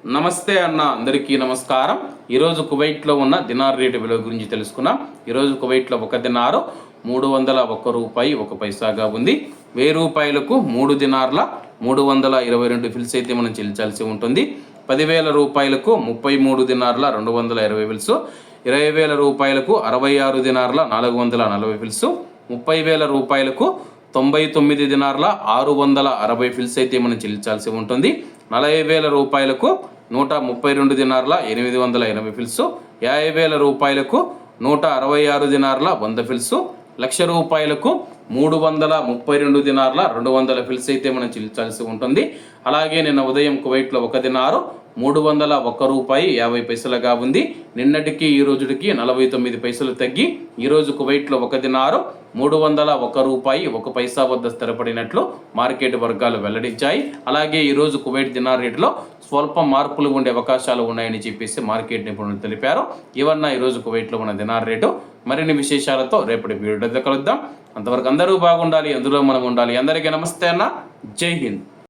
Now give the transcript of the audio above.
నమస్తే అన్న, అందరికీ నమస్కారం. ఈరోజు కువైట్లో ఉన్న దినార్ రేటు విలువ గురించి తెలుసుకున్నాం. ఈరోజు కువైట్లో ఒక దినారు 301 రూపాయి 1 పైసాగా ఉంది. 1000 రూపాయలకు 3 దినార్ల 322 ఫిల్స్ అయితే మనం చెల్లించాల్సి ఉంటుంది. 10,000 రూపాయలకు 33 దినార్ల 220 ఫిల్స్, 20,000 రూపాయలకు 66 దినార్ల 440 ఫిల్స్, 30,000 రూపాయలకు 99 దినార్ల 660 ఫిల్స్ అయితే మనం చెల్లించాల్సి ఉంటుంది. 40,000 రూపాయలకు 132 దినార్ల 880 ఫిల్స్, 50,000 రూపాయలకు 166 దినార్ల 100 ఫిల్స్, 1,00,000 రూపాయలకు 332 దినార్ల 200 ఫిల్స్ అయితే మనం చెల్లించాల్సి ఉంటుంది. అలాగే నిన్న ఉదయం కువైట్లో ఒక దినారు 301 రూపాయి 50 పైసలుగా ఉంది. నిన్నటికి ఈ రోజుకి 49 పైసలు తగ్గి ఈరోజు కువైట్లో ఒక దినారు 301 రూపాయి 1 పైసా వద్ద స్థిరపడినట్లు మార్కెట్ వర్గాలు వెల్లడించాయి. అలాగే ఈరోజు కువైట్ దినార్ రేటులో స్వల్ప మార్పులు ఉండే అవకాశాలు ఉన్నాయని చెప్పేసి మార్కెట్ నిపుణులు తెలిపారు. ఇవన్న ఈరోజు కువైట్లో ఉన్న దినార్ రేటు. మరిన్ని విశేషాలతో రేపటి వీడియోలో కలుద్దాం. అంతవరకు అందరూ బాగుండాలి, అందులో మనం ఉండాలి. అందరికీ నమస్తే అన్న, జై హింద్.